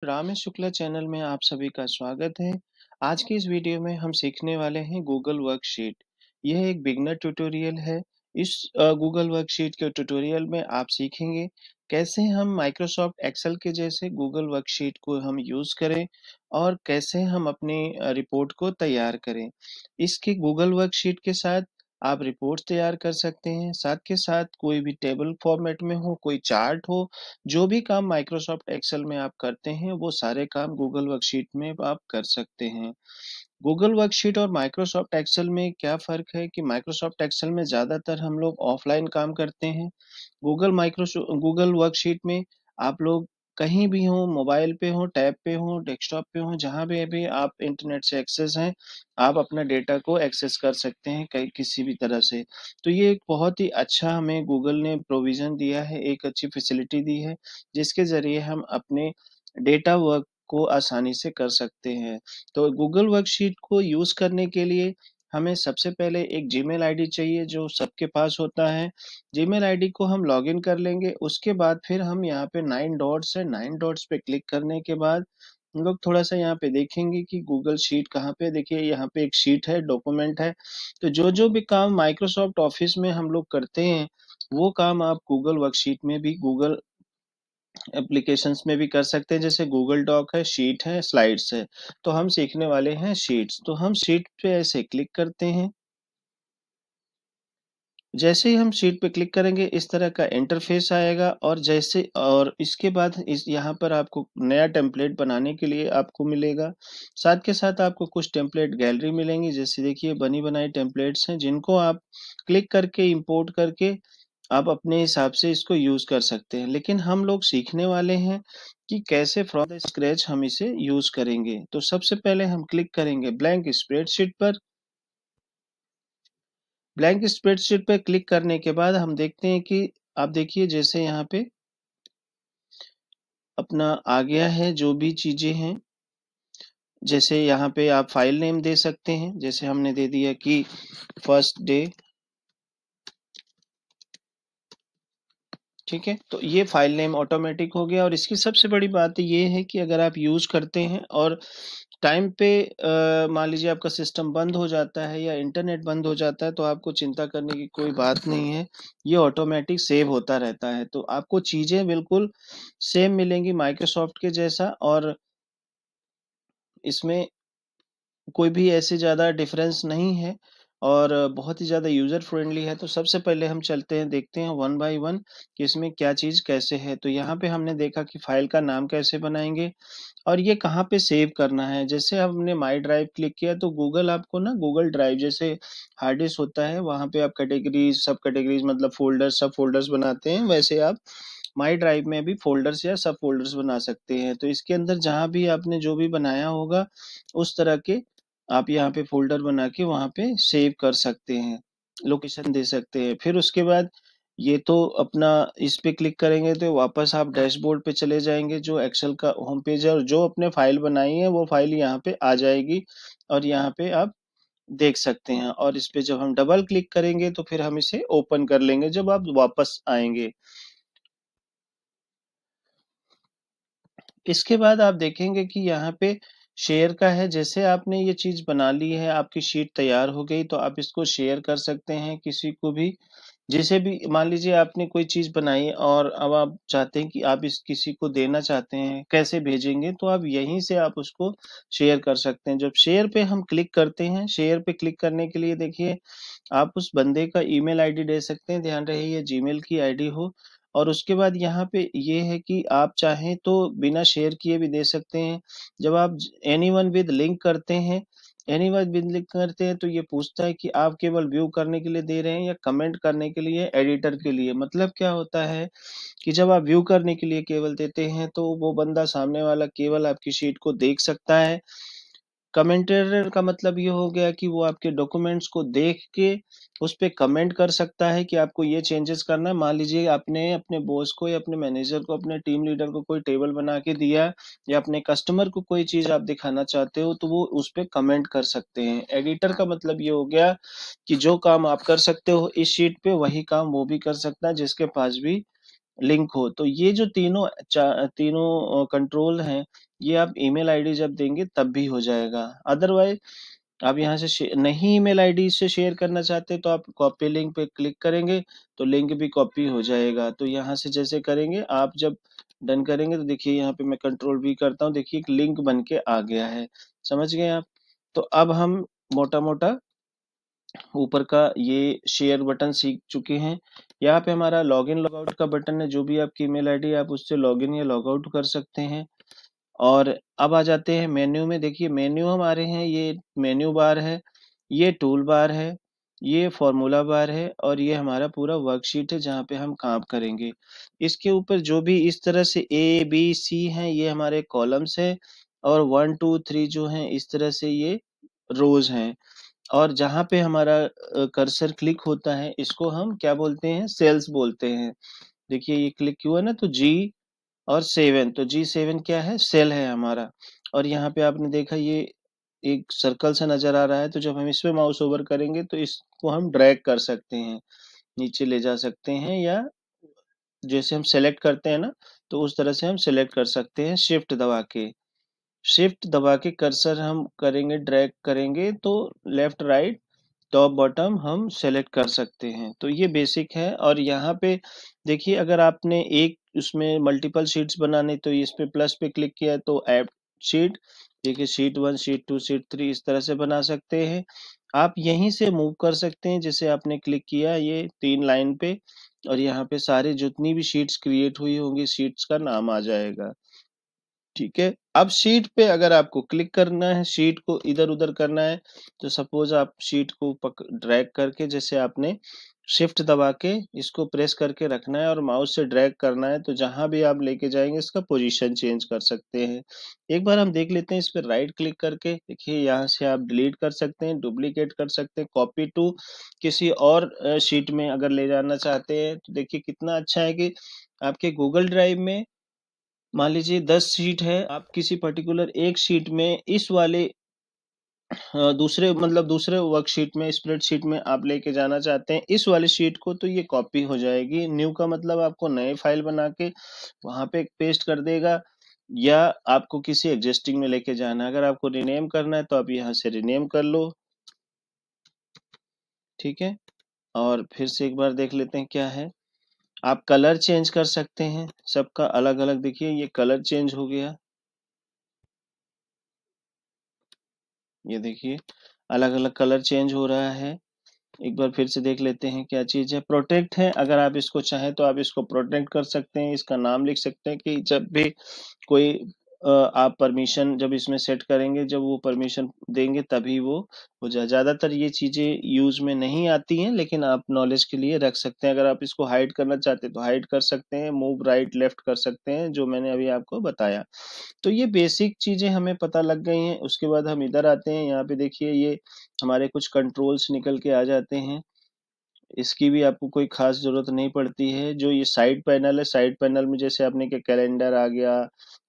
Ramesh Shukla channel में आप सभी का स्वागत है। आज की इस वीडियो में हम सीखने वाले हैं गूगल वर्कशीट। यह एक बिगनर ट्यूटोरियल है। इस गूगल वर्कशीट के ट्यूटोरियल में आप सीखेंगे कैसे हम माइक्रोसॉफ्ट एक्सेल के जैसे गूगल वर्कशीट को हम यूज करें और कैसे हम अपनी रिपोर्ट को तैयार करें। इसके गूगल वर्कशीट के साथ आप रिपोर्ट तैयार कर सकते हैं, साथ के साथ कोई भी टेबल फॉर्मेट में हो, कोई चार्ट हो, जो भी काम माइक्रोसॉफ्ट एक्सेल में आप करते हैं वो सारे काम गूगल वर्कशीट में आप कर सकते हैं। गूगल वर्कशीट और माइक्रोसॉफ्ट एक्सेल में क्या फ़र्क है कि माइक्रोसॉफ्ट एक्सेल में ज़्यादातर हम लोग ऑफलाइन काम करते हैं। गूगल वर्कशीट में आप लोग कहीं भी हो, मोबाइल पे हो, टैब पे हो, डेस्कटॉप पे हो, जहाँ पे भी आप इंटरनेट से एक्सेस हैं, आप अपना डेटा को एक्सेस कर सकते हैं कहीं किसी भी तरह से। तो ये एक बहुत ही अच्छा हमें गूगल ने प्रोविज़न दिया है, एक अच्छी फैसिलिटी दी है, जिसके ज़रिए हम अपने डेटा वर्क को आसानी से कर सकते हैं। तो गूगल वर्कशीट को यूज़ करने के लिए हमें सबसे पहले एक जीमेल आईडी चाहिए जो सबके पास होता है। जीमेल आईडी को हम लॉगिन कर लेंगे, उसके बाद फिर हम यहाँ पे 9 डॉट्स है, 9 डॉट्स पे क्लिक करने के बाद हम लोग थोड़ा-सा यहाँ पे देखेंगे कि गूगल शीट कहाँ पे, देखिए यहाँ पे एक शीट है, डॉक्यूमेंट है। तो जो-जो भी काम माइक्रोसॉफ्ट ऑफिस में हम लोग करते हैं, वो काम आप गूगल वर्कशीट में भी, गूगल एप्लीकेशंस में भी कर सकते हैं। जैसे गूगल डॉक है, शीट है, स्लाइड्स है। तो हम सीखने वाले हैं शीट्स। तो हम शीट पे ऐसे क्लिक करते हैं। जैसे ही हम शीट पे क्लिक करेंगे इस तरह का इंटरफेस आएगा, और इसके बाद इस यहाँ पर आपको नया टेम्पलेट बनाने के लिए आपको मिलेगा। साथ के साथ आपको कुछ टेम्पलेट गैलरी मिलेंगी, जैसे देखिए बनी बनाई टेम्पलेट्स हैं जिनको आप क्लिक करके इंपोर्ट करके आप अपने हिसाब से इसको यूज कर सकते हैं। लेकिन हम लोग सीखने वाले हैं कि कैसे फ्रॉम द स्क्रैच हम इसे यूज करेंगे। तो सबसे पहले हम क्लिक करेंगे ब्लैंक स्प्रेडशीट पर। ब्लैंक स्प्रेडशीट पे क्लिक करने के बाद हम देखते हैं कि आप देखिए जैसे यहाँ पे अपना आ गया है जो भी चीजें हैं। जैसे यहाँ पे आप फाइल नेम दे सकते हैं, जैसे हमने दे दिया कि फर्स्ट डे। ठीक है, तो ये फाइल नेम ऑटोमेटिक हो गया। और इसकी सबसे बड़ी बात ये है कि अगर आप यूज करते हैं और टाइम पे मान लीजिए आपका सिस्टम बंद हो जाता है या इंटरनेट बंद हो जाता है, तो आपको चिंता करने की कोई बात नहीं है। ये ऑटोमेटिक सेव होता रहता है, तो आपको चीजें बिल्कुल सेम मिलेंगी माइक्रोसॉफ्ट के जैसा। और इसमें कोई भी ऐसे ज़्यादा डिफरेंस नहीं है और बहुत ही ज़्यादा यूज़र फ्रेंडली है। तो सबसे पहले हम चलते हैं, देखते हैं वन बाय वन कि इसमें क्या चीज़ कैसे है। तो यहाँ पे हमने देखा कि फाइल का नाम कैसे बनाएंगे और ये कहाँ पे सेव करना है। जैसे हमने माई ड्राइव क्लिक किया तो गूगल आपको ना गूगल ड्राइव जैसे हार्ड डिस्क होता है, वहाँ पे आप कैटेगरीज, सब कैटेगरीज मतलब फोल्डर्स, सब फोल्डर्स बनाते हैं, वैसे आप माई ड्राइव में भी फोल्डर्स या सब फोल्डर्स बना सकते हैं। तो इसके अंदर जहाँ भी आपने जो भी बनाया होगा उस तरह के आप यहाँ पे फ़ोल्डर बना के वहाँ पे सेव कर सकते हैं, लोकेशन दे सकते हैं। फिर उसके बाद ये तो अपना इस पे क्लिक करेंगे तो वापस आप डैशबोर्ड पे चले जाएँगे, जो एक्सेल का होम पेज है, और जो आपने फ़ाइल बनाई है वो फ़ाइल यहाँ पे आ जाएगी और यहाँ पे आप देख सकते हैं। और इस पे जब हम डबल क्लिक करेंगे तो फिर हम इसे ओपन कर लेंगे जब आप वापस आएँगे। इसके बाद आप देखेंगे कि यहाँ पे शेयर का है। जैसे आपने ये चीज़ बना ली है, आपकी शीट तैयार हो गई, तो आप इसको शेयर कर सकते हैं किसी को भी। जैसे भी मान लीजिए आपने कोई चीज़ बनाई और अब आप चाहते हैं कि आप इस किसी को देना चाहते हैं, कैसे भेजेंगे? तो आप यहीं से आप उसको शेयर कर सकते हैं। जब शेयर पे हम क्लिक करते हैं, शेयर पे क्लिक करने के लिए देखिए आप उस बंदे का ईमेल आईडी दे सकते हैं, ध्यान रहे ये जीमेल की आईडी हो। और उसके बाद यहाँ पे ये है कि आप चाहें तो बिना शेयर किए भी दे सकते हैं। जब आप एनीवन विद लिंक करते हैं, एनीवन विद लिंक करते हैं तो ये पूछता है कि आप केवल व्यू करने के लिए दे रहे हैं या कमेंट करने के लिए, एडिटर के लिए। मतलब क्या होता है कि जब आप व्यू करने के लिए केवल देते हैं तो वो बंदा सामने वाला केवल आपकी शीट को देख सकता है। कमेंटेटर का मतलब ये हो गया कि वो आपके डॉक्यूमेंट्स को देख के उस पे कमेंट कर सकता है कि आपको ये चेंजेस करना है। मान लीजिए आपने अपने बॉस को या अपने मैनेजर को, अपने टीम लीडर को कोई टेबल बना के दिया या अपने कस्टमर को कोई चीज़ आप दिखाना चाहते हो, तो वो उस पे कमेंट कर सकते हैं। एडिटर का मतलब ये हो गया कि जो काम आप कर सकते हो इस शीट पे, वही काम वो भी कर सकता है जिसके पास भी लिंक हो। तो ये जो तीनों कंट्रोल हैं, ये आप ईमेल आईडी जब देंगे तब भी हो जाएगा। अदरवाइज आप यहाँ से नहीं ईमेल आईडी से शेयर करना चाहते तो आप कॉपी लिंक पे क्लिक करेंगे तो लिंक भी कॉपी हो जाएगा। तो यहाँ से जैसे करेंगे, आप जब डन करेंगे तो देखिए यहाँ पे मैं कंट्रोल वी करता हूँ, देखिए एक लिंक बन के आ गया है। समझ गए आप? तो अब हम मोटा मोटा ऊपर का ये शेयर बटन सीख चुके हैं। यहाँ पे हमारा लॉगिन लॉगआउट का बटन है, जो भी आपकी ईमेल आईडी आप उससे लॉगिन या लॉगआउट कर सकते हैं। और अब आ जाते हैं मेन्यू में। देखिए मेन्यू हमारे हैं, ये मेन्यू बार है, ये टूल बार है, ये फॉर्मूला बार है, और ये हमारा पूरा वर्कशीट है जहाँ पे हम काम करेंगे। इसके ऊपर जो भी इस तरह से ए बी सी हैं, ये हमारे कॉलम्स है, और 1 2 3 जो हैं इस तरह से ये रोज हैं। और जहाँ पे हमारा कर्सर क्लिक होता है, इसको हम क्या बोलते हैं? सेल्स बोलते हैं। देखिए ये क्लिक हुआ ना, तो जी और 7, तो G7 क्या है? सेल है हमारा। और यहाँ पे आपने देखा ये एक सर्कल सा नजर आ रहा है, तो जब हम इस पे माउस ओवर करेंगे तो इसको हम ड्रैग कर सकते हैं, नीचे ले जा सकते हैं, या जैसे हम सेलेक्ट करते हैं ना, तो उस तरह से हम सेलेक्ट कर सकते हैं शिफ्ट दबा के। शिफ्ट दबा के कर्सर हम करेंगे, ड्रैग करेंगे तो लेफ्ट राइट टॉप बॉटम हम सेलेक्ट कर सकते हैं। तो ये बेसिक है। और यहाँ पे देखिए, अगर आपने एक उसमें मल्टीपल शीट्स बनाने, तो इस पे प्लस पे क्लिक किया तो ऐड शीट, देखिए शीट 1 शीट 2 शीट 3 इस तरह से बना सकते हैं। आप यहीं से मूव कर सकते हैं, जैसे आपने क्लिक किया ये 3 लाइन पे, और यहाँ पे सारे जितनी भी शीट्स क्रिएट हुई होंगी शीट्स का नाम आ जाएगा। ठीक है। अब शीट पे अगर आपको क्लिक करना है, शीट को इधर उधर करना है, तो सपोज आप शीट को ड्रैग करके, जैसे आपने शिफ्ट दबा के इसको प्रेस करके रखना है और माउस से ड्रैग करना है, तो जहां भी आप लेके जाएंगे इसका पोजीशन चेंज कर सकते हैं। एक बार हम देख लेते हैं, इस पर राइट क्लिक करके देखिए, यहाँ से आप डिलीट कर सकते हैं, डुप्लीकेट कर सकते हैं, कॉपी टू किसी और शीट में अगर ले जाना चाहते हैं, तो देखिए कितना अच्छा है कि आपके गूगल ड्राइव में मान लीजिए 10 शीट है, आप किसी पर्टिकुलर एक शीट में इस वाले दूसरे मतलब दूसरे वर्कशीट में, स्प्रेडशीट में आप लेके जाना चाहते हैं इस वाली शीट को, तो ये कॉपी हो जाएगी। न्यू का मतलब आपको नए फाइल बना के वहां पे पेस्ट कर देगा, या आपको किसी एग्जिस्टिंग में लेके जाना है। अगर आपको रिनेम करना है तो आप यहाँ से रिनेम कर लो। ठीक है। और फिर से एक बार देख लेते हैं क्या है। आप कलर चेंज कर सकते हैं, सबका अलग अलग। देखिए ये कलर चेंज हो गया, ये देखिए अलग अलग कलर चेंज हो रहा है। एक बार फिर से देख लेते हैं क्या चीज है। प्रोटेक्ट है, अगर आप इसको चाहें तो आप इसको प्रोटेक्ट कर सकते हैं, इसका नाम लिख सकते हैं कि जब भी कोई आप परमिशन जब इसमें सेट करेंगे, जब वो परमिशन देंगे तभी वो हो जाए। ज्यादातर ये चीजें यूज में नहीं आती हैं, लेकिन आप नॉलेज के लिए रख सकते हैं। अगर आप इसको हाइड करना चाहते हैं तो हाइड कर सकते हैं, मूव राइट लेफ्ट कर सकते हैं, जो मैंने अभी आपको बताया। तो ये बेसिक चीजें हमें पता लग गई हैं। उसके बाद हम इधर आते हैं, यहाँ पे देखिए ये हमारे कुछ कंट्रोल्स निकल के आ जाते हैं। इसकी भी आपको कोई खास जरूरत नहीं पड़ती है। जो ये साइड पैनल है, साइड पैनल में जैसे आपने क्या कैलेंडर आ गया,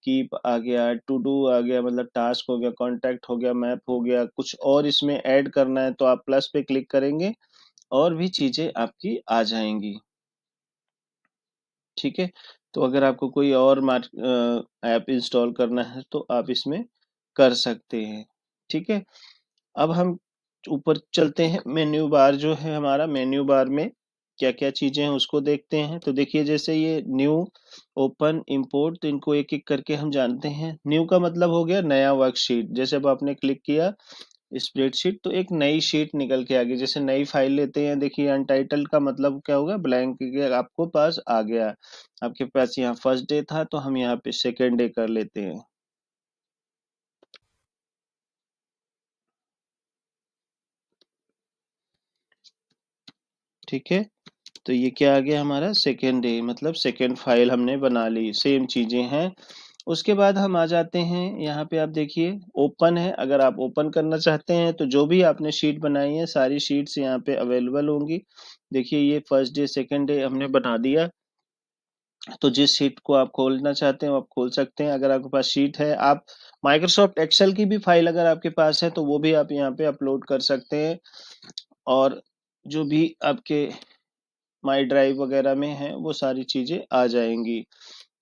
कीप आ गया, टू डू आ गया, मतलब टास्क हो गया, कॉन्टैक्ट हो गया, मैप हो गया, कुछ और इसमें ऐड करना है तो आप प्लस पे क्लिक करेंगे और भी चीजें आपकी आ जाएंगी। ठीक है। तो अगर आपको कोई और ऐप इंस्टॉल करना है तो आप इसमें कर सकते हैं। ठीक है। अब हम ऊपर चलते हैं, मेन्यू बार जो है हमारा, मेन्यू बार में क्या क्या चीजें हैं उसको देखते हैं। तो देखिए जैसे ये न्यू, ओपन, इंपोर्ट, तो इनको एक एक करके हम जानते हैं। न्यू का मतलब हो गया नया वर्कशीट। जैसे अब आपने क्लिक किया स्प्रेडशीट तो एक नई शीट निकल के आ गई। जैसे नई फाइल लेते हैं, देखिए अनटाइटल्ड का मतलब क्या होगा? ब्लैंक आपको पास आ गया। आपके पास यहाँ फर्स्ट डे था तो हम यहाँ पे सेकेंड डे कर लेते हैं। ठीक है। तो ये क्या आ गया हमारा? सेकेंड डे, मतलब सेकेंड फाइल हमने बना ली। सेम चीजें हैं। उसके बाद हम आ जाते हैं यहाँ पे, आप देखिए ओपन है। अगर आप ओपन करना चाहते हैं तो जो भी आपने शीट बनाई है सारी शीट्स यहाँ पे अवेलेबल होंगी। देखिए ये फर्स्ट डे सेकेंड डे हमने बना दिया। तो जिस शीट को आप खोलना चाहते हैं वो आप खोल सकते हैं। अगर आपके पास शीट है, आप माइक्रोसॉफ्ट एक्सेल की भी फाइल अगर आपके पास है तो वो भी आप यहाँ पे अपलोड कर सकते हैं। और जो भी आपके माई ड्राइव वगैरह में है वो सारी चीजें आ जाएंगी।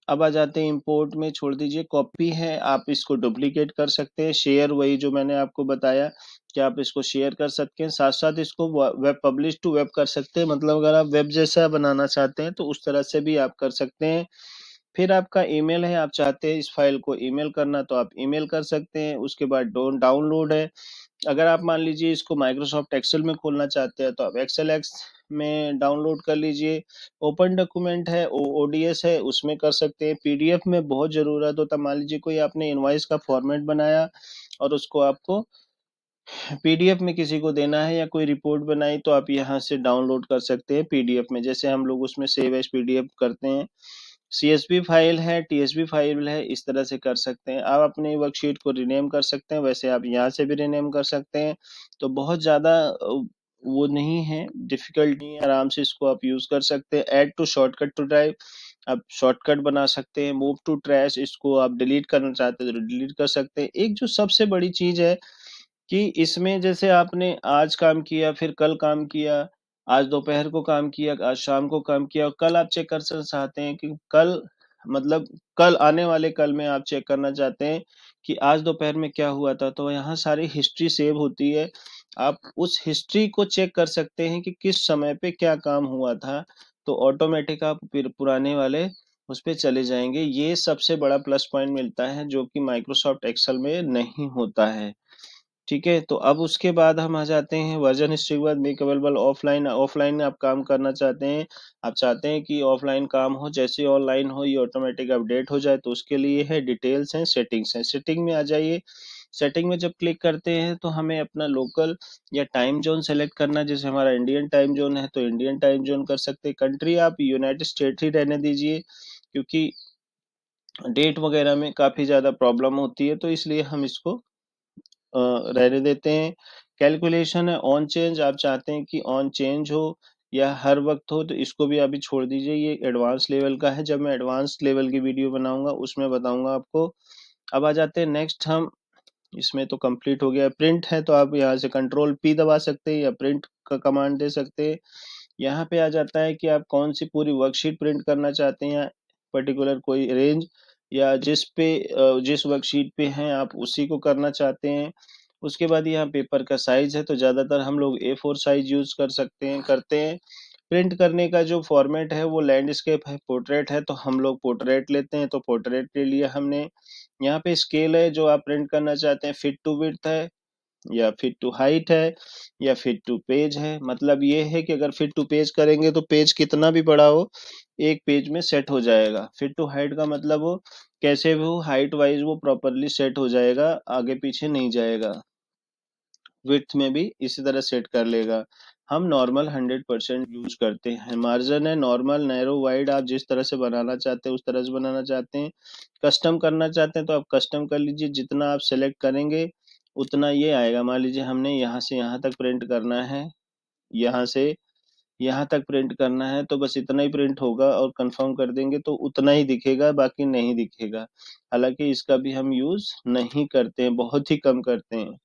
अब आ जाते हैं इंपोर्ट में, छोड़ दीजिए, कॉपी है आप इसको डुप्लीकेट कर सकते हैं, शेयर वही जो मैंने आपको बताया कि आप इसको शेयर कर सकते हैं, साथ साथ इसको वेब पब्लिश टू वेब कर सकते हैं, मतलब अगर आप वेब जैसा बनाना चाहते हैं तो उस तरह से भी आप कर सकते हैं। फिर आपका ईमेल है, आप चाहते हैं इस फाइल को ईमेल करना तो आप ईमेल कर सकते हैं। उसके बाद डाउनलोड है, अगर आप मान लीजिए इसको माइक्रोसॉफ्ट एक्सेल में खोलना चाहते हैं तो आप एक्सेल एक्स में डाउनलोड कर लीजिए। ओपन डॉक्यूमेंट है, ओडीएस है, उसमें कर सकते हैं। पीडीएफ में बहुत जरूरत होता है, मान लीजिए कोई आपने इनवॉइस का फॉर्मेट बनाया और उसको आपको पीडीएफ में किसी को देना है या कोई रिपोर्ट बनाई तो आप यहाँ से डाउनलोड कर सकते हैं पीडीएफ में, जैसे हम लोग उसमें सेव एज पीडीएफ करते हैं। सीएसवी फाइल है, टीएसवी फाइल है, इस तरह से कर सकते हैं। आप अपनी वर्कशीट को रिनेम कर सकते हैं, वैसे आप यहाँ से भी रिनेम कर सकते हैं। तो बहुत ज़्यादा वो नहीं है, डिफिकल्ट नहीं है, आराम से इसको आप यूज़ कर सकते हैं। Add to shortcut to drive, आप शॉर्टकट बना सकते हैं। मूव टू ट्रैश, इसको आप डिलीट करना चाहते हैं तो डिलीट कर सकते हैं। एक जो सबसे बड़ी चीज़ है कि इसमें जैसे आपने आज काम किया, फिर कल काम किया, आज दोपहर को काम किया, आज शाम को काम किया, और कल आप चेक कर चाहते हैं कि कल, मतलब कल आने वाले कल में आप चेक करना चाहते हैं कि आज दोपहर में क्या हुआ था, तो यहाँ सारी हिस्ट्री सेव होती है। आप उस हिस्ट्री को चेक कर सकते हैं कि किस समय पे क्या काम हुआ था, तो ऑटोमेटिक आप फिर पुराने वाले उस पे चले जाएंगे। ये सबसे बड़ा प्लस पॉइंट मिलता है जो कि माइक्रोसॉफ्ट एक्सेल में नहीं होता है। ठीक है, तो अब उसके बाद हम आ जाते हैं वर्जन हिस्ट्री के बाद मेक अवेलेबल ऑफलाइन। ऑफलाइन आप काम करना चाहते हैं, आप चाहते हैं कि ऑफलाइन काम हो, जैसे ऑनलाइन हो ये ऑटोमेटिक अपडेट हो जाए, तो उसके लिए है डिटेल्स हैं, सेटिंग्स हैं। सेटिंग में आ जाइए। सेटिंग में जब क्लिक करते हैं तो हमें अपना लोकल या टाइम जोन सेलेक्ट करना है, जैसे हमारा इंडियन टाइम जोन है तो इंडियन टाइम जोन कर सकते हैं। कंट्री आप यूनाइटेड स्टेट ही रहने दीजिए, क्योंकि डेट वगैरह में काफी ज्यादा प्रॉब्लम होती है, तो इसलिए हम इसको रहने देते हैं। कैलकुलेशन है ऑन चेंज, आप चाहते हैं कि ऑन चेंज हो या हर वक्त हो तो इसको भी अभी छोड़ दीजिए। ये एडवांस लेवल का है, जब मैं एडवांस लेवल की वीडियो बनाऊंगा उसमें बताऊंगा आपको। अब आ जाते हैं नेक्स्ट हम, इसमें तो कंप्लीट हो गया। प्रिंट है तो आप यहाँ से कंट्रोल पी दबा सकते हैं या प्रिंट का कमांड दे सकते हैं। यहाँ पे आ जाता है कि आप कौन सी पूरी वर्कशीट प्रिंट करना चाहते हैं, या पर्टिकुलर कोई रेंज, या जिस वर्कशीट पे हैं आप उसी को करना चाहते हैं। उसके बाद यहाँ पेपर का साइज है तो ज्यादातर हम लोग A4 साइज यूज कर सकते हैं, करते हैं। प्रिंट करने का जो फॉर्मेट है वो लैंडस्केप है, पोर्ट्रेट है तो हम लोग पोर्ट्रेट लेते हैं, तो पोर्ट्रेट के लिए हमने यहाँ पे स्केल है, जो आप प्रिंट करना चाहते हैं, फिट टू विड्थ है या फिट टू हाइट है या फिट टू पेज है। मतलब ये है कि अगर फिट टू पेज करेंगे तो पेज कितना भी बड़ा हो एक पेज में सेट हो जाएगा। फिट टू हाइट का मतलब वो कैसे भी हो, हाइट वाइज वो प्रॉपरली सेट हो जाएगा, आगे पीछे नहीं जाएगा। विड्थ में भी इसी तरह सेट कर लेगा। हम नॉर्मल 100% यूज करते हैं। मार्जिन है नॉर्मल, नैरो, वाइड, आप जिस तरह से बनाना चाहते हैं उस तरह से बनाना चाहते हैं। कस्टम करना चाहते हैं तो आप कस्टम कर लीजिए, जितना आप सेलेक्ट करेंगे उतना ये आएगा। मान लीजिए हमने यहाँ से यहाँ तक प्रिंट करना है, यहाँ से यहाँ तक प्रिंट करना है, तो बस इतना ही प्रिंट होगा और कंफर्म कर देंगे तो उतना ही दिखेगा, बाकी नहीं दिखेगा। हालांकि इसका भी हम यूज नहीं करते हैं, बहुत ही कम करते हैं।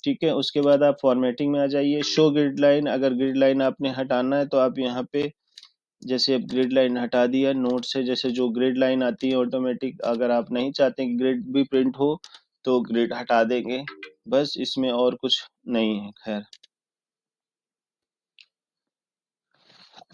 ठीक है, उसके बाद आप फॉर्मेटिंग में आ जाइए। शो ग्रिड लाइन, अगर ग्रिड लाइन आपने हटाना है तो आप यहाँ पे, जैसे अब ग्रिड लाइन हटा दिया, नोट से जैसे जो ग्रिड लाइन आती है ऑटोमेटिक, अगर आप नहीं चाहते कि ग्रिड भी प्रिंट हो तो ग्रिड हटा देंगे, बस इसमें और कुछ नहीं है। खैर,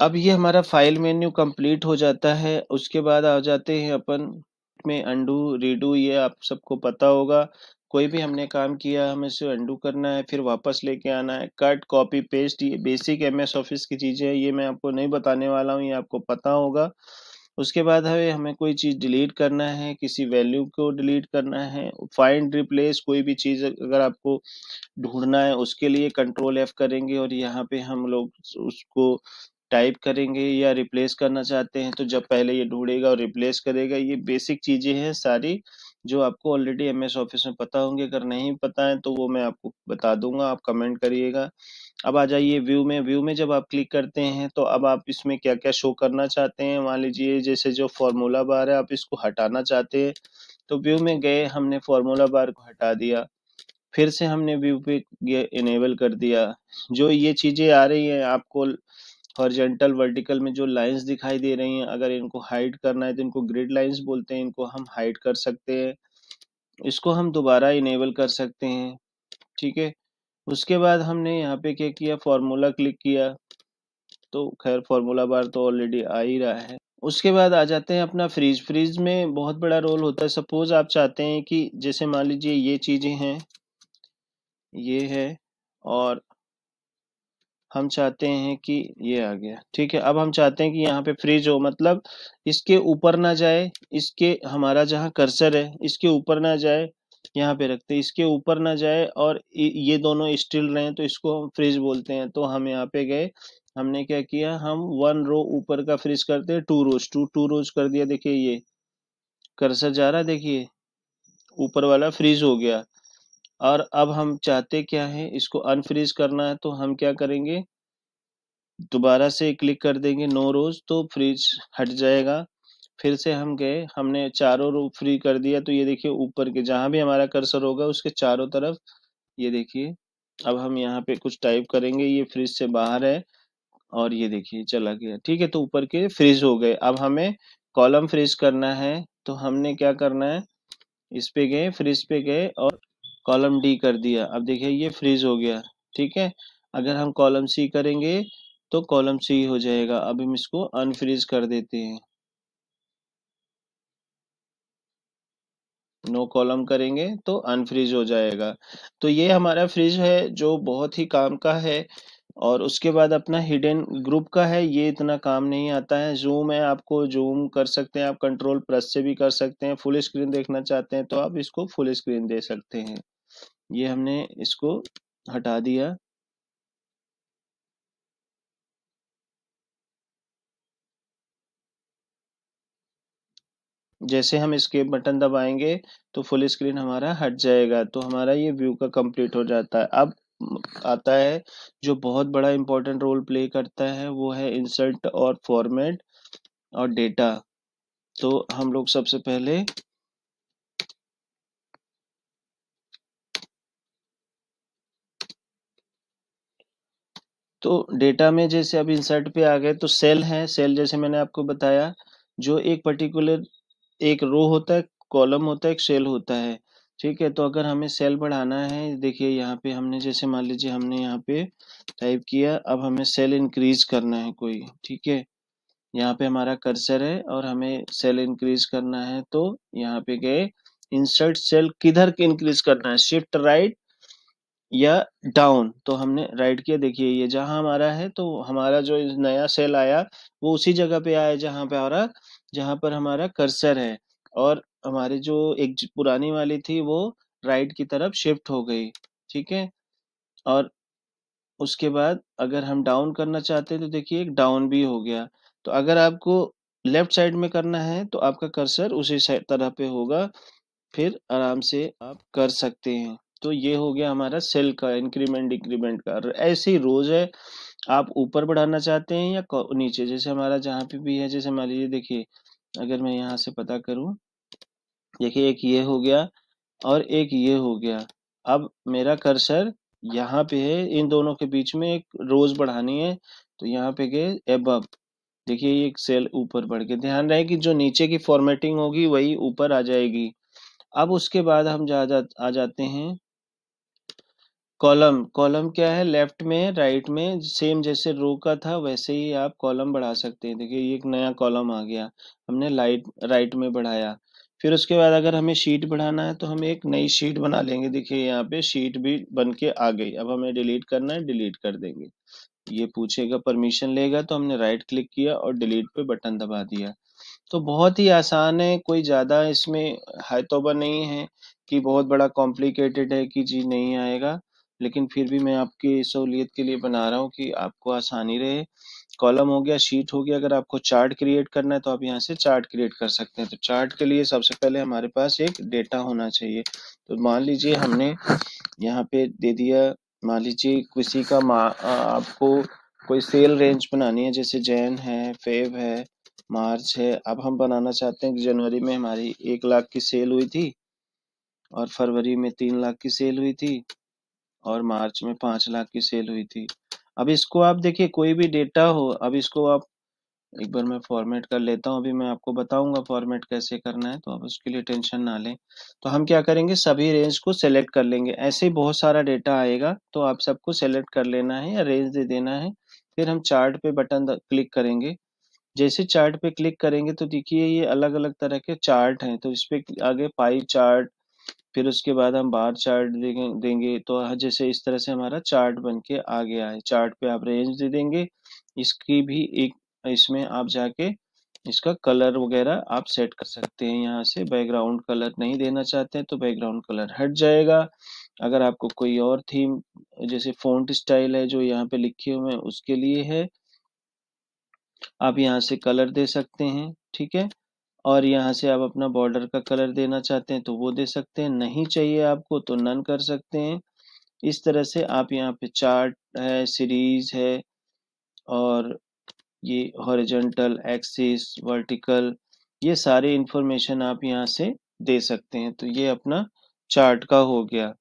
अब ये हमारा फाइल मेन्यू कंप्लीट हो जाता है। उसके बाद आ जाते हैं अपन में अंडू रीडू, ये आप सबको पता होगा। कोई भी हमने काम किया हमें इसे अंडू करना है, फिर वापस लेके आना है। कट, कॉपी, पेस्ट, ये बेसिक एमएस ऑफिस की चीजें हैं, ये मैं आपको नहीं बताने वाला हूँ, ये आपको पता होगा। उसके बाद है हमें कोई चीज डिलीट करना है, किसी वैल्यू को डिलीट करना है। फाइंड, रिप्लेस, कोई भी चीज अगर आपको ढूंढना है उसके लिए कंट्रोल F करेंगे और यहाँ पे हम लोग उसको टाइप करेंगे, या रिप्लेस करना चाहते हैं तो जब पहले ये ढूंढेगा और रिप्लेस करेगा। ये बेसिक चीजें हैं सारी, जो आपको ऑलरेडी एमएस ऑफिस में पता होंगे। अगर नहीं पता है तो वो मैं आपको बता दूंगा, आप कमेंट करिएगा। अब आ जाइए व्यू में। व्यू में जब आप क्लिक करते हैं तो अब आप इसमें क्या क्या शो करना चाहते हैं, मान लीजिए जैसे जो फॉर्मूला बार है आप इसको हटाना चाहते हैं, तो व्यू में गए, हमने फॉर्मूला बार को हटा दिया, फिर से हमने व्यू पे ये इनेबल कर दिया। जो ये चीजें आ रही हैं आपको हॉरिजॉन्टल वर्टिकल में जो लाइंस दिखाई दे रही हैं, अगर इनको हाइड करना है तो इनको ग्रिड लाइंस बोलते हैं, इनको हम हाइड कर सकते हैं, इसको हम दोबारा इनेबल कर सकते हैं। ठीक है, उसके बाद हमने यहाँ पे क्या किया, फॉर्मूला क्लिक किया, तो खैर फॉर्मूला बार तो ऑलरेडी आ ही रहा है। उसके बाद आ जाते हैं अपना फ्रीज। फ्रीज में बहुत बड़ा रोल होता है। सपोज आप चाहते हैं कि जैसे मान लीजिए ये चीजें हैं, ये है, और हम चाहते हैं कि ये आ गया। ठीक है, अब हम चाहते हैं कि यहाँ पे फ्रीज हो, मतलब इसके ऊपर ना जाए, इसके हमारा जहाँ कर्सर है इसके ऊपर ना जाए, यहाँ पे रखते हैं, इसके ऊपर ना जाए और ये दोनों स्टिल रहें, तो इसको हम फ्रीज बोलते हैं। तो हम यहाँ पे गए, हमने क्या किया, हम 1 रो ऊपर का फ्रीज करते हैं, 2 रोज, टू रोज कर दिया। देखिए ये कर्सर जा रहा है, देखिए ऊपर वाला फ्रीज हो गया। और अब हम चाहते क्या है, इसको अनफ्रीज करना है, तो हम क्या करेंगे, दोबारा से क्लिक कर देंगे नो रोज, तो फ्रीज हट जाएगा। फिर से हम गए, हमने चारों रो फ्री कर दिया, तो ये देखिए ऊपर के जहां भी हमारा कर्सर होगा उसके चारों तरफ, ये देखिए। अब हम यहाँ पे कुछ टाइप करेंगे, ये फ्रीज से बाहर है, और ये देखिए चला गया। ठीक है, तो ऊपर के फ्रीज हो गए। अब हमें कॉलम फ्रीज करना है, तो हमने क्या करना है, इस पे गए, फ्रीज पे गए और कॉलम डी कर दिया। अब देखिए ये फ्रीज हो गया। ठीक है, अगर हम कॉलम सी करेंगे तो कॉलम सी हो जाएगा। अब हम इसको अनफ्रीज कर देते हैं, नो कॉलम करेंगे तो अनफ्रीज हो जाएगा। तो ये हमारा फ्रीज है जो बहुत ही काम का है। और उसके बाद अपना हिडन ग्रुप का है, ये इतना काम नहीं आता है। जूम है, आपको जूम कर सकते हैं, आप कंट्रोल प्लस से भी कर सकते हैं। फुल स्क्रीन देखना चाहते हैं तो आप इसको फुल स्क्रीन दे सकते हैं। ये हमने इसको हटा दिया। जैसे हम escape बटन दबाएंगे तो फुल स्क्रीन हमारा हट जाएगा, तो हमारा ये व्यू का कंप्लीट हो जाता है। अब आता है जो बहुत बड़ा इंपॉर्टेंट रोल प्ले करता है, वो है इंसर्ट और फॉर्मेट और डेटा। तो हम लोग सबसे पहले तो डेटा में जैसे अब इंसर्ट पे आ गए, तो सेल है, सेल जैसे मैंने आपको बताया, जो एक पर्टिकुलर एक रो होता है, कॉलम होता है, एक सेल होता है। ठीक है, तो अगर हमें सेल बढ़ाना है, देखिए यहाँ पे हमने जैसे मान लीजिए हमने यहाँ पे टाइप किया, अब हमें सेल इंक्रीज करना है कोई। ठीक है, यहाँ पे हमारा कर्सर है और हमें सेल इंक्रीज करना है, तो यहाँ पे गए, इंसर्ट सेल किधर इंक्रीज करना है, शिफ्ट राइट या डाउन। तो हमने राइट किया, देखिए ये जहां हमारा है, तो हमारा जो नया सेल आया वो उसी जगह पे आया जहां पर हमारा कर्सर है। और हमारी जो एक पुरानी वाली थी वो राइट की तरफ शिफ्ट हो गई। ठीक है, और उसके बाद अगर हम डाउन करना चाहते हैं तो देखिए एक डाउन भी हो गया। तो अगर आपको लेफ्ट साइड में करना है तो आपका कर्सर उसी तरह पे होगा, फिर आराम से आप कर सकते हैं। तो ये हो गया हमारा सेल का इंक्रीमेंट डिक्रीमेंट का। ऐसे ही रोज है, आप ऊपर बढ़ाना चाहते हैं या नीचे, जैसे हमारा जहाँ पे भी है, जैसे मान लीजिए देखिए अगर मैं यहाँ से पता करूँ, देखिए एक ये हो गया और एक ये हो गया। अब मेरा कर्सर यहाँ पे है, इन दोनों के बीच में एक रोज बढ़ानी है, तो यहाँ पे गए एबव, देखिए ये एक सेल ऊपर बढ़ के, ध्यान रहे कि जो नीचे की फॉर्मेटिंग होगी वही ऊपर आ जाएगी। अब उसके बाद हम आ जाते हैं कॉलम। कॉलम क्या है, लेफ्ट में राइट में सेम जैसे रो का था वैसे ही आप कॉलम बढ़ा सकते हैं। देखिए ये एक नया कॉलम आ गया, हमने राइट में बढ़ाया। फिर उसके बाद अगर हमें शीट बढ़ाना है तो हम एक नई शीट बना लेंगे। देखिए यहाँ पे शीट भी बन के आ गई। अब हमें डिलीट करना है, डिलीट कर देंगे। ये पूछेगा, परमिशन लेगा, तो हमने राइट क्लिक किया और डिलीट पे बटन दबा दिया। तो बहुत ही आसान है, कोई ज़्यादा इसमें है तौबा नहीं है कि बहुत बड़ा कॉम्प्लिकेटेड है कि जी नहीं आएगा। लेकिन फिर भी मैं आपकी सहूलियत के लिए बना रहा हूँ कि आपको आसानी रहे। कॉलम हो गया, शीट हो गया। अगर आपको चार्ट क्रिएट करना है तो आप यहाँ से चार्ट क्रिएट कर सकते हैं। तो चार्ट के लिए सबसे पहले हमारे पास एक डेटा होना चाहिए। तो मान लीजिए हमने यहाँ पे दे दिया, मान लीजिए किसी का आपको कोई सेल रेंज बनानी है, जैसे जैन है, फेब है, मार्च है। अब हम बनाना चाहते हैं कि जनवरी में हमारी 1 लाख की सेल हुई थी, और फरवरी में 3 लाख की सेल हुई थी, और मार्च में 5 लाख की सेल हुई थी। अब इसको आप देखिए कोई भी डेटा हो, अब इसको आप एक बार मैं फॉर्मेट कर लेता हूँ, अभी मैं आपको बताऊंगा फॉर्मेट कैसे करना है, तो आप उसके लिए टेंशन ना लें। तो हम क्या करेंगे, सभी रेंज को सेलेक्ट कर लेंगे। ऐसे ही बहुत सारा डेटा आएगा, तो आप सबको सेलेक्ट कर लेना है या रेंज दे देना है। फिर हम चार्ट पे बटन क्लिक करेंगे। जैसे चार्ट पे क्लिक करेंगे तो देखिए ये अलग अलग तरह के चार्ट हैं, तो इस पे आगे पाई चार्ट, फिर उसके बाद हम बार चार्ट देंगे। तो जैसे इस तरह से हमारा चार्ट बन के आ गया है। चार्ट पे आप रेंज दे देंगे, इसकी भी एक, इसमें आप जाके इसका कलर वगैरह आप सेट कर सकते हैं। यहाँ से बैकग्राउंड कलर नहीं देना चाहते हैं तो बैकग्राउंड कलर हट जाएगा। अगर आपको कोई और थीम, जैसे फॉन्ट स्टाइल है जो यहाँ पे लिखे हुए हैं उसके लिए है, आप यहाँ से कलर दे सकते हैं, ठीक है। और यहाँ से आप अपना बॉर्डर का कलर देना चाहते हैं तो वो दे सकते हैं, नहीं चाहिए आपको तो नन कर सकते हैं। इस तरह से आप यहाँ पे चार्ट है, सीरीज है, और ये हॉरिजॉन्टल, एक्सिस, वर्टिकल, ये सारे इंफॉर्मेशन आप यहाँ से दे सकते हैं। तो ये अपना चार्ट का हो गया।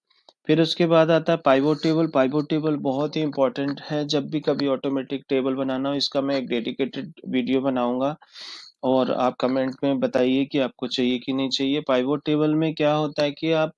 फिर उसके बाद आता है पाइवोट टेबल। पाइवोट टेबल बहुत ही इंपॉर्टेंट है, जब भी कभी ऑटोमेटिक टेबल बनाना हो। इसका मैं एक डेडिकेटेड वीडियो बनाऊंगा, और आप कमेंट में बताइए कि आपको चाहिए कि नहीं चाहिए। पाइवोट टेबल में क्या होता है कि आप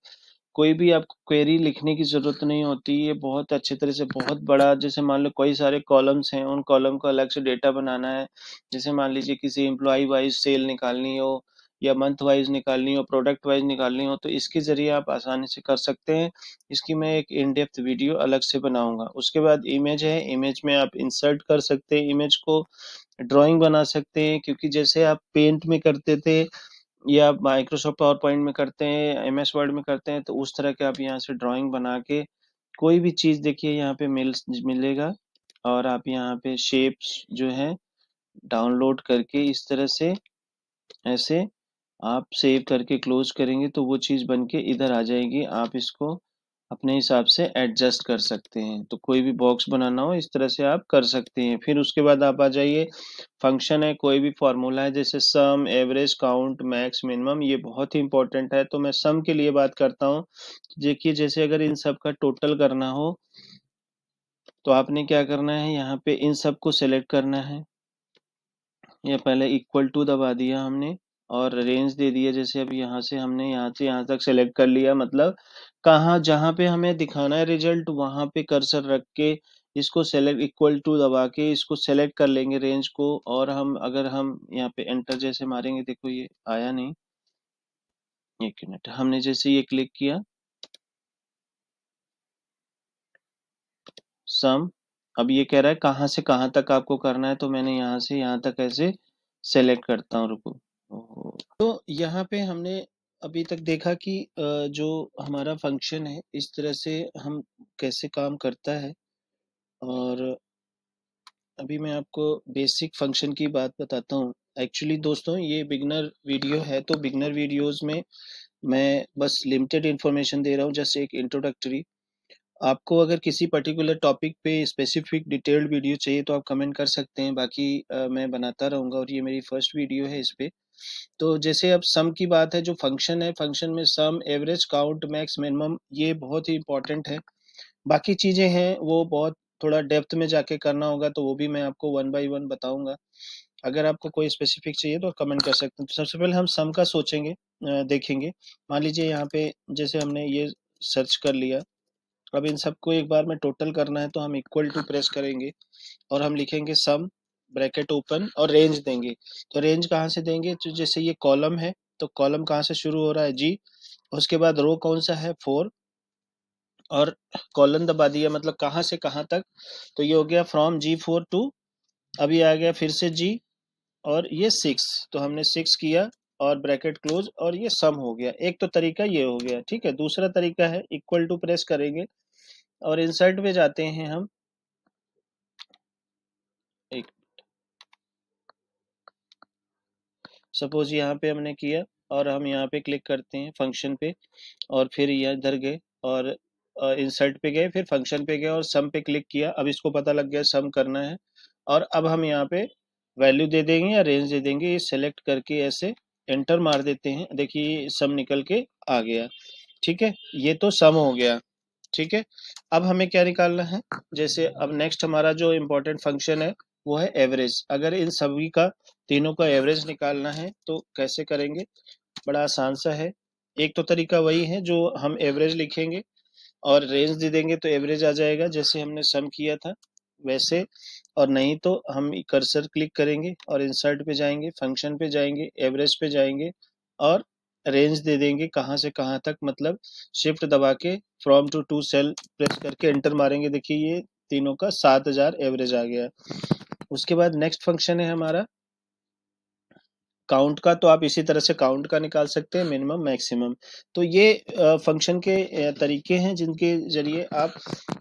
कोई भी आपको क्वेरी लिखने की जरूरत नहीं होती। ये बहुत अच्छे तरह से, बहुत बड़ा, जैसे मान लो कई सारे कॉलम्स हैं, उन कॉलम को अलग से डेटा बनाना है। जैसे मान लीजिए किसी एम्प्लॉय वाइज सेल निकालनी हो, या मंथ वाइज निकालनी हो, प्रोडक्ट वाइज निकालनी हो, तो इसके जरिए आप आसानी से कर सकते हैं। इसकी मैं एक इन डेप्थ वीडियो अलग से बनाऊंगा। उसके बाद इमेज है, इमेज में आप इंसर्ट कर सकते हैं इमेज को, ड्राइंग बना सकते हैं, क्योंकि जैसे आप पेंट में करते थे या माइक्रोसॉफ्ट पावर पॉइंट में करते हैं, एमएस वर्ड में करते हैं, तो उस तरह के आप यहाँ से ड्राइंग बना के कोई भी चीज देखिए यहाँ पे मिलेगा। और आप यहाँ पे शेप्स जो है डाउनलोड करके इस तरह से, ऐसे आप सेव करके क्लोज करेंगे तो वो चीज बन के इधर आ जाएगी। आप इसको अपने हिसाब से एडजस्ट कर सकते हैं। तो कोई भी बॉक्स बनाना हो इस तरह से आप कर सकते हैं। फिर उसके बाद आप आ जाइए, फंक्शन है, कोई भी फॉर्मूला है, जैसे सम, एवरेज, काउंट, मैक्स, मिनिमम, ये बहुत ही इंपॉर्टेंट है। तो मैं सम के लिए बात करता हूँ। देखिए जैसे अगर इन सब का टोटल करना हो तो आपने क्या करना है, यहाँ पे इन सब को सेलेक्ट करना है। या पहले इक्वल टू दबा दिया हमने, और रेंज दे दिया। जैसे अब यहाँ से हमने यहाँ से यहाँ तक सेलेक्ट कर लिया, मतलब कहाँ जहाँ पे हमें दिखाना है रिजल्ट वहां पे कर्सर रख के इसको सेलेक्ट, इक्वल टू दबा के इसको सेलेक्ट कर लेंगे रेंज को। और हम अगर हम यहाँ पे एंटर जैसे मारेंगे, देखो ये आया नहीं, एक मिनट, हमने जैसे ये क्लिक किया सम, अब ये कह रहा है कहाँ से कहाँ तक आपको करना है, तो मैंने यहाँ से यहाँ तक ऐसे सेलेक्ट करता हूँ, रुको। ओहो। तो यहाँ पे हमने अभी तक देखा कि जो हमारा फंक्शन है इस तरह से हम कैसे काम करता है। और अभी मैं आपको बेसिक फंक्शन की बात बताता हूँ। एक्चुअली दोस्तों ये बिगनर वीडियो है, तो बिगनर वीडियोस में मैं बस लिमिटेड इन्फॉर्मेशन दे रहा हूँ, जस्ट एक इंट्रोडक्टरी। आपको अगर किसी पर्टिकुलर टॉपिक पे स्पेसिफिक डिटेल्ड वीडियो चाहिए तो आप कमेंट कर सकते हैं, बाकी मैं बनाता रहूँगा, और ये मेरी फर्स्ट वीडियो है इस पे। तो जैसे अब सम की बात है, जो फंक्शन है, फंक्शन में सम, एवरेज, काउंट, मैक्स, मिनिमम, ये बहुत ही इंपॉर्टेंट है। बाकी चीजें हैं वो बहुत थोड़ा डेप्थ में जाके करना होगा, तो वो भी मैं आपको वन बाय वन बताऊंगा। अगर आपको कोई स्पेसिफिक चाहिए तो कमेंट कर सकते हैं। तो सबसे पहले हम सम का सोचेंगे, देखेंगे। मान लीजिए यहाँ पे जैसे हमने ये सर्च कर लिया, अब इन सबको एक बार में टोटल करना है तो हम इक्वल टू प्रेस करेंगे, और हम लिखेंगे सम, ब्रैकेट ओपन, और रेंज देंगे। तो रेंज कहाँ से देंगे, तो जैसे ये कॉलम है तो कॉलम कहाँ से शुरू हो रहा है, जी। उसके बाद रो कौन सा है, 4, और कॉलन दबा दिया, मतलब कहाँ से कहाँ तक। तो ये हो गया फ्रॉम G4 टू, अभी आ गया फिर से जी, और ये 6, तो हमने 6 किया और ब्रैकेट क्लोज, और ये सम हो गया। एक तो तरीका ये हो गया, ठीक है। दूसरा तरीका है इक्वल टू प्रेस करेंगे और इंसर्ट पे जाते हैं हम। एक सपोज यहाँ पे हमने किया, और हम यहाँ पे क्लिक करते हैं फंक्शन पे, और फिर यहाँ इधर गए और इंसर्ट पे गए, फिर फंक्शन पे गए और सम पे क्लिक किया। अब इसको पता लग गया सम करना है, और अब हम यहाँ पे वैल्यू दे देंगे या रेंज दे देंगे, ये सेलेक्ट करके ऐसे एंटर मार देते हैं। देखिए सम निकल के आ गया, ठीक है। ये तो सम हो गया। ठीक है। अब हमें क्या निकालना है, जैसे अब नेक्स्ट हमारा जो इम्पोर्टेंट फंक्शन है वो है एवरेज। अगर इन सभी का, तीनों का एवरेज निकालना है तो कैसे करेंगे, बड़ा आसान सा है। एक तो तरीका वही है जो हम एवरेज लिखेंगे और रेंज दे देंगे तो एवरेज आ जाएगा, जैसे हमने सम किया था वैसे। और नहीं तो हम कर्सर क्लिक करेंगे और इंसर्ट पे जाएंगे, फंक्शन पे जाएंगे, एवरेज पे जाएंगे और रेंज दे देंगे कहाँ से कहाँ तक, मतलब शिफ्ट दबा के फ्रॉम टू सेल प्रेस करके एंटर मारेंगे। देखिए ये तीनों का 7000 एवरेज आ गया। उसके बाद नेक्स्ट फंक्शन है हमारा काउंट का। तो आप इसी तरह से काउंट का निकाल सकते हैं, मिनिमम मैक्सिमम। तो ये फंक्शन के तरीके हैं जिनके जरिए आप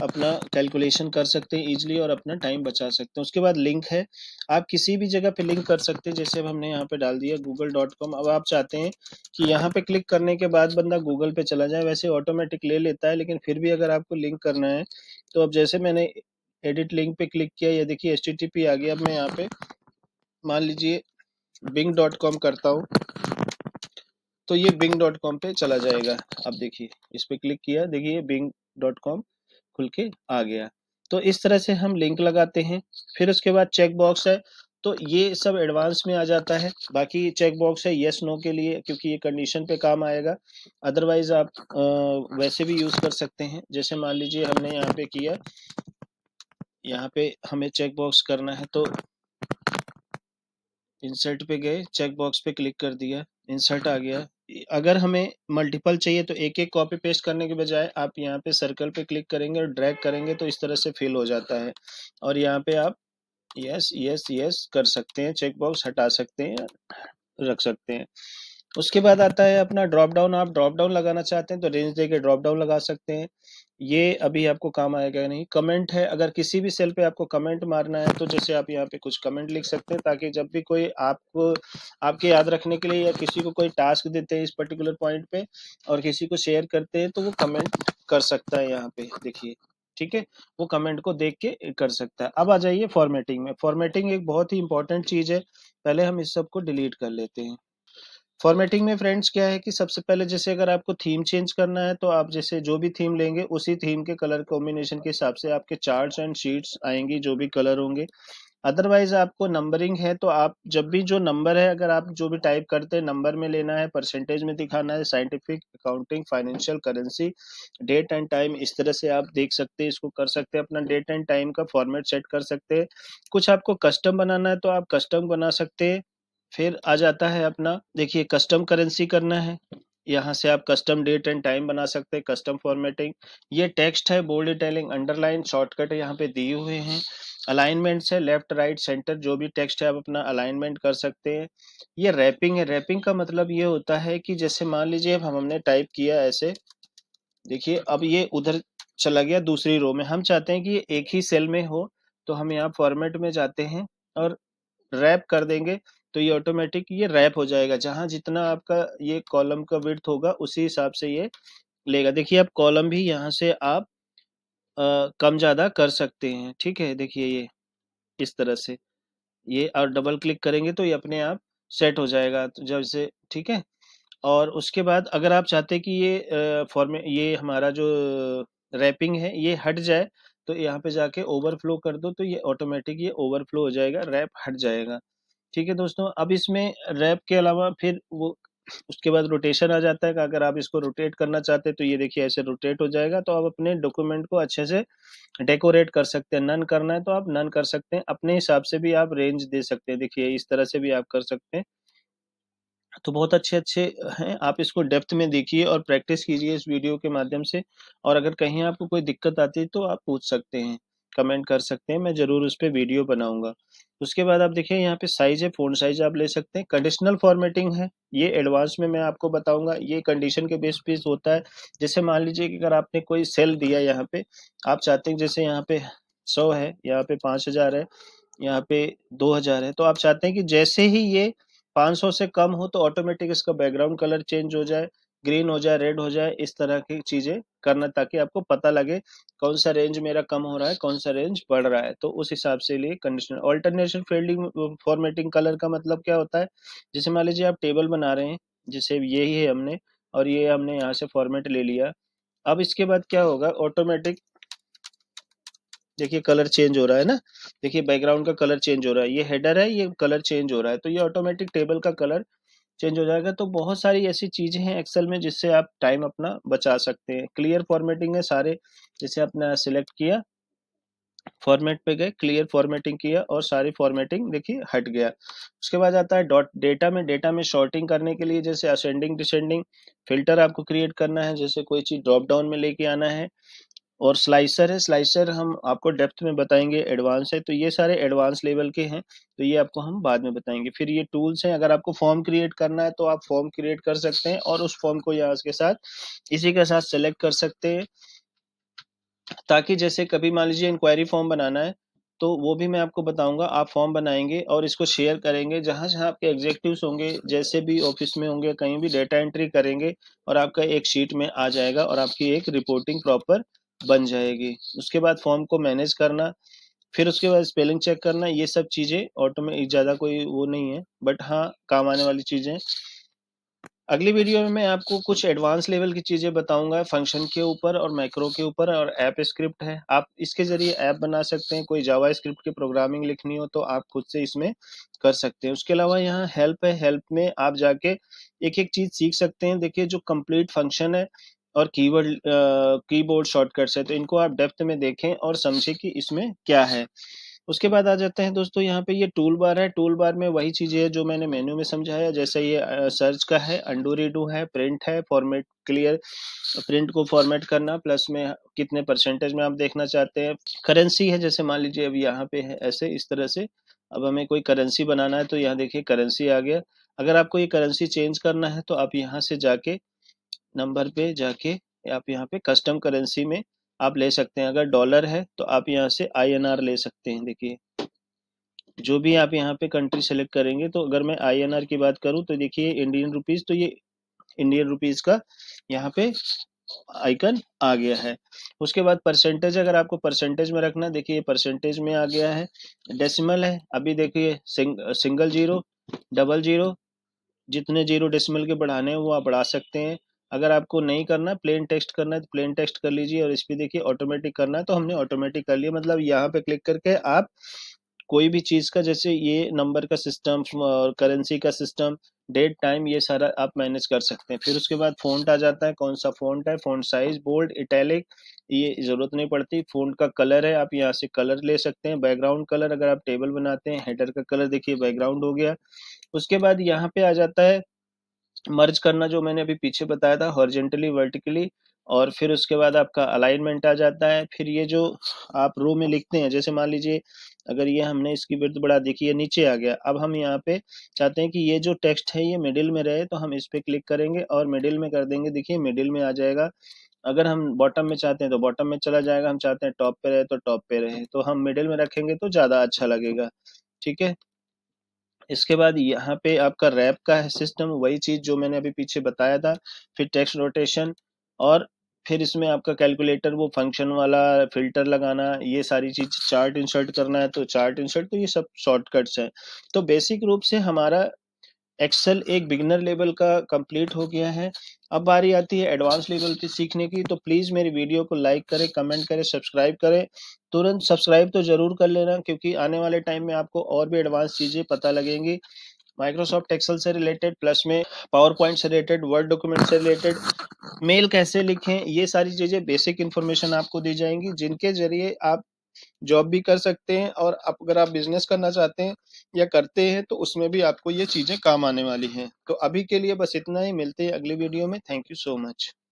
अपना कैलकुलेशन कर सकते हैं इजीली और अपना टाइम बचा सकते हैं। उसके बाद लिंक है, आप किसी भी जगह पे लिंक कर सकते हैं। जैसे अब हमने यहाँ पे डाल दिया google.com। अब आप चाहते हैं कि यहाँ पे क्लिक करने के बाद बंदा गूगल पे चला जाए, वैसे ऑटोमेटिक ले लेता है, लेकिन फिर भी अगर आपको लिंक करना है तो अब जैसे मैंने एडिट लिंक पे क्लिक किया, ये देखिए HTTP आ गया। अब मैं यहाँ पे मान लीजिए bing.com करता हूँ तो ये bing.com पे चला जाएगा। अब देखिए इस पे क्लिक किया, देखिए bing.com खुल के आ गया। तो इस तरह से हम लिंक लगाते हैं। फिर उसके बाद चेक बॉक्स है, तो ये सब एडवांस में आ जाता है। बाकी चेक बॉक्स है यस नो के लिए, क्योंकि ये कंडीशन पे काम आएगा। अदरवाइज आप वैसे भी यूज कर सकते हैं। जैसे मान लीजिए हमने यहाँ पे किया, यहाँ पे हमें चेक बॉक्स करना है तो इंसर्ट पे गए, चेक बॉक्स पे क्लिक कर दिया, इंसर्ट आ गया। अगर हमें मल्टीपल चाहिए तो एक एक कॉपी पेस्ट करने के बजाय आप यहाँ पे सर्कल पे क्लिक करेंगे और ड्रैग करेंगे तो इस तरह से फिल हो जाता है। और यहाँ पे आप यस यस यस कर सकते हैं, चेक बॉक्स हटा सकते हैं, रख सकते हैं। उसके बाद आता है अपना ड्रॉप डाउन। आप ड्रॉप डाउन लगाना चाहते हैं तो रेंज देके ड्रॉप डाउन लगा सकते हैं। ये अभी आपको काम आएगा नहीं। कमेंट है, अगर किसी भी सेल पे आपको कमेंट मारना है तो जैसे आप यहाँ पे कुछ कमेंट लिख सकते हैं, ताकि जब भी कोई आपको, आपके याद रखने के लिए या किसी को कोई टास्क देते हैं इस पर्टिकुलर पॉइंट पे और किसी को शेयर करते हैं तो वो कमेंट कर सकता है। यहाँ पे देखिए, ठीक है, वो कमेंट को देख के कर सकता है। अब आ जाइए फॉर्मेटिंग में। फॉर्मेटिंग एक बहुत ही इंपॉर्टेंट चीज है। पहले हम इस सब को डिलीट कर लेते हैं। फॉर्मेटिंग में फ्रेंड्स क्या है कि सबसे पहले जैसे अगर आपको थीम चेंज करना है तो आप जैसे जो भी थीम लेंगे उसी थीम के कलर कॉम्बिनेशन के हिसाब से आपके चार्ट्स एंड शीट्स आएंगी, जो भी कलर होंगे। अदरवाइज आपको नंबरिंग है तो आप जब भी जो नंबर है, अगर आप जो भी टाइप करते हैं नंबर में लेना है, परसेंटेज में दिखाना है, scientific, accounting, financial, currency, date and time, इस तरह से आप देख सकते हैं, इसको कर सकते हैं। अपना डेट एंड टाइम का फॉर्मेट सेट कर सकते हैं। कुछ आपको कस्टम बनाना है तो आप कस्टम बना सकते हैं। फिर आ जाता है अपना, देखिए कस्टम करेंसी करना है, यहाँ से आप कस्टम डेट एंड टाइम बना सकते हैं। कस्टम फॉर्मेटिंग, ये टेक्स्ट है, बोल्ड, इटैलिक, अंडरलाइन, शॉर्टकट यहाँ पे दिए हुए हैं। अलाइनमेंट्स है, लेफ्ट राइट सेंटर, जो भी टेक्स्ट है आप अपना अलाइनमेंट कर सकते हैं। ये रैपिंग है। रैपिंग का मतलब ये होता है कि जैसे मान लीजिए अब हमने टाइप किया ऐसे, देखिए अब ये उधर चला गया दूसरी रो में। हम चाहते हैं कि ये एक ही सेल में हो, तो हम यहाँ फॉर्मेट में जाते हैं और रैप कर देंगे तो ये ऑटोमेटिक ये रैप हो जाएगा। जहां जितना आपका ये कॉलम का विड्थ होगा उसी हिसाब से ये लेगा। देखिए अब कॉलम भी यहाँ से आप कम ज्यादा कर सकते हैं। ठीक है, देखिए ये इस तरह से, ये और डबल क्लिक करेंगे तो ये अपने आप सेट हो जाएगा, तो जब से, ठीक है। और उसके बाद अगर आप चाहते हैं कि ये फॉर्मे ये हमारा जो रैपिंग है ये हट जाए तो यहाँ पे जाके ओवरफ्लो कर दो तो ये ऑटोमेटिक ये ओवरफ्लो हो जाएगा, रैप हट जाएगा। ठीक है दोस्तों, अब इसमें रैप के अलावा फिर वो उसके बाद रोटेशन आ जाता है कि अगर आप इसको रोटेट करना चाहते हैं तो ये देखिए ऐसे रोटेट हो जाएगा। तो आप अपने डॉक्यूमेंट को अच्छे से डेकोरेट कर सकते हैं। नन करना है तो आप नन कर सकते हैं, अपने हिसाब से भी आप रेंज दे सकते हैं। देखिए इस तरह से भी आप कर सकते हैं। तो बहुत अच्छे अच्छे हैं, आप इसको डेप्थ में देखिए और प्रैक्टिस कीजिए इस वीडियो के माध्यम से। और अगर कहीं आपको कोई दिक्कत आती है तो आप पूछ सकते हैं, कमेंट कर सकते हैं, मैं जरूर उस पर वीडियो बनाऊंगा। उसके बाद आप देखिए यहाँ पे साइज है, फ़ॉन्ट साइज आप ले सकते हैं। कंडीशनल फॉर्मेटिंग है, ये एडवांस में मैं आपको बताऊंगा। ये कंडीशन के बेस पे होता है। जैसे मान लीजिए कि अगर आपने कोई सेल दिया, यहाँ पे आप चाहते हैं जैसे यहाँ पे 100 है, यहाँ पे 5000 है, यहाँ पे 2000 है, तो आप चाहते हैं कि जैसे ही ये 500 से कम हो तो ऑटोमेटिक इसका बैकग्राउंड कलर चेंज हो जाए, ग्रीन हो जाए, रेड हो जाए, इस तरह की चीजें करना, ताकि आपको पता लगे कौन सा रेंज मेरा कम हो रहा है, कौन सा रेंज बढ़ रहा है। तो उस हिसाब से लिए conditional. Alternation fielding formatting colour का मतलब क्या होता है, जैसे मान लीजिए आप टेबल बना रहे हैं, जैसे यही है हमने, और ये हमने यहाँ से फॉर्मेट ले लिया। अब इसके बाद क्या होगा, ऑटोमेटिक देखिए कलर चेंज हो रहा है ना, देखिए बैकग्राउंड का कलर चेंज हो रहा है, ये हेडर है, ये कलर चेंज हो रहा है, तो ये ऑटोमेटिक टेबल का कलर चेंज हो जाएगा। तो बहुत सारी ऐसी चीजें हैं एक्सेल में जिससे आप टाइम अपना बचा सकते हैं। क्लियर फॉर्मेटिंग है सारे, जैसे आपने सिलेक्ट किया, फॉर्मेट पे गए, क्लियर फॉर्मेटिंग किया और सारी फॉर्मेटिंग देखिए हट गया। उसके बाद आता है डॉट डेटा में शॉर्टिंग करने के लिए, जैसे असेंडिंग डिसेंडिंग फिल्टर आपको क्रिएट करना है, जैसे कोई चीज ड्रॉप डाउन में लेके आना है। और स्लाइसर है, स्लाइसर हम आपको डेप्थ में बताएंगे, एडवांस है, तो ये सारे एडवांस लेवल के हैं, तो ये आपको हम बाद में बताएंगे। फिर ये टूल्स हैं, अगर आपको फॉर्म क्रिएट करना है तो आप फॉर्म क्रिएट कर सकते हैं और उस फॉर्म को यहाँ के साथ इसी के साथ सेलेक्ट कर सकते हैं, ताकि जैसे कभी मान लीजिए इंक्वायरी फॉर्म बनाना है तो वो भी मैं आपको बताऊंगा। आप फॉर्म बनाएंगे और इसको शेयर करेंगे, जहां जहां आपके एग्जेक्टिव्स होंगे, जैसे भी ऑफिस में होंगे, कहीं भी डेटा एंट्री करेंगे और आपका एक शीट में आ जाएगा और आपकी एक रिपोर्टिंग प्रॉपर बन जाएगी। उसके बाद फॉर्म को मैनेज करना, फिर उसके बाद स्पेलिंग चेक करना, ये सब चीजें ऑटोमेटिक, ज्यादा कोई वो नहीं है, बट हाँ काम आने वाली चीजें। अगली वीडियो में मैं आपको कुछ एडवांस लेवल की चीजें बताऊंगा, फंक्शन के ऊपर और मैक्रो के ऊपर, और ऐप स्क्रिप्ट है, आप इसके जरिए ऐप बना सकते हैं। कोई जावा स्क्रिप्ट की प्रोग्रामिंग लिखनी हो तो आप खुद से इसमें कर सकते हैं। उसके अलावा यहाँ हेल्प है, हेल्प में आप जाके एक एक चीज सीख सकते हैं। देखिए जो कंप्लीट फंक्शन है और कीबोर्ड शॉर्टकट्स है, तो इनको आप डेप्थ में देखें और समझें कि इसमें क्या है। उसके बाद आ जाते हैं दोस्तों, यहाँ पे ये टूल बार है, टूल बार में वही चीजें है जो मैंने मेन्यू में समझाया, जैसे ये सर्च का है, अंडू रीडू है, प्रिंट है, फॉर्मेट क्लियर, प्रिंट को फॉर्मेट करना, प्लस में कितने परसेंटेज में आप देखना चाहते हैं। करेंसी है, जैसे मान लीजिए अब यहाँ पे है ऐसे इस तरह से, अब हमें कोई करेंसी बनाना है तो यहाँ देखिए करेंसी आ गया। अगर आपको ये करेंसी चेंज करना है तो आप यहाँ से जाके नंबर पे जाके आप यहाँ पे कस्टम करेंसी में आप ले सकते हैं। अगर डॉलर है तो आप यहाँ से INR ले सकते हैं। देखिए जो भी आप यहाँ पे कंट्री सेलेक्ट करेंगे, तो अगर मैं INR की बात करूँ तो देखिए इंडियन रुपीज, तो ये इंडियन रुपीज का यहाँ पे आइकन आ गया है। उसके बाद परसेंटेज, अगर आपको परसेंटेज में रखना है, देखिए परसेंटेज में आ गया है। डेसिमल है, अभी देखिए सिंगल जीरो, डबल जीरो, जितने जीरो डेसिमल के बढ़ाने हैं वो आप बढ़ा सकते हैं। अगर आपको नहीं करना, प्लेन टेक्स्ट करना है तो प्लेन टेक्स्ट कर लीजिए, और इस पे देखिए ऑटोमेटिक करना है तो हमने ऑटोमेटिक कर लिया। मतलब यहाँ पे क्लिक करके आप कोई भी चीज का, जैसे ये नंबर का सिस्टम और करेंसी का सिस्टम, डेट टाइम, ये सारा आप मैनेज कर सकते हैं। फिर उसके बाद फ़ॉन्ट आ जाता है, कौन सा फ़ॉन्ट है, फ़ॉन्ट साइज, बोल्ड, इटैलिक, ये जरूरत नहीं पड़ती। फ़ॉन्ट का कलर है, आप यहाँ से कलर ले सकते हैं। बैकग्राउंड कलर, अगर आप टेबल बनाते हैं, हेडर का कलर देखिए बैकग्राउंड हो गया। उसके बाद यहाँ पे आ जाता है मर्ज करना, जो मैंने अभी पीछे बताया था, हॉरिजेंटली वर्टिकली। और फिर उसके बाद आपका अलाइनमेंट आ जाता है। फिर ये जो आप रो में लिखते हैं, जैसे मान लीजिए अगर ये हमने इसकी विड्थ बढ़ा दी कि ये नीचे आ गया, अब हम यहाँ पे चाहते हैं कि ये जो टेक्स्ट है ये मिडिल में रहे, तो हम इस पे क्लिक करेंगे और मिडिल में कर देंगे, देखिए मिडिल में आ जाएगा। अगर हम बॉटम में चाहते हैं तो बॉटम में चला जाएगा, हम चाहते हैं टॉप पे रहे तो टॉप पे रहे, तो हम मिडिल में रखेंगे तो ज्यादा अच्छा लगेगा। ठीक है। इसके बाद यहाँ पे आपका रैप का है सिस्टम, वही चीज जो मैंने अभी पीछे बताया था। फिर टेक्स्ट रोटेशन, और फिर इसमें आपका कैलकुलेटर, वो फंक्शन वाला, फिल्टर लगाना, ये सारी चीज, चार्ट इंसर्ट करना है तो चार्ट इंसर्ट, तो ये सब शॉर्टकट्स हैं। तो बेसिक रूप से हमारा एक्सेल एक बिगिनर लेवल का कंप्लीट हो गया है। अब बारी आती है एडवांस लेवल की सीखने की, तो प्लीज मेरी वीडियो को लाइक करें, कमेंट करें, सब्सक्राइब करें। तुरंत सब्सक्राइब तो जरूर कर लेना, क्योंकि आने वाले टाइम में आपको और भी एडवांस चीजें पता लगेंगी, माइक्रोसॉफ्ट एक्सेल से रिलेटेड, प्लस में पावर पॉइंट से रिलेटेड, वर्ड डॉक्यूमेंट से रिलेटेड, मेल कैसे लिखें, ये सारी चीजें बेसिक इन्फॉर्मेशन आपको दी जाएंगी, जिनके जरिए आप जॉब भी कर सकते हैं, और अगर आप बिजनेस करना चाहते हैं या करते हैं तो उसमें भी आपको ये चीजें काम आने वाली हैं। तो अभी के लिए बस इतना ही, मिलते हैं अगली वीडियो में। Thank you so much.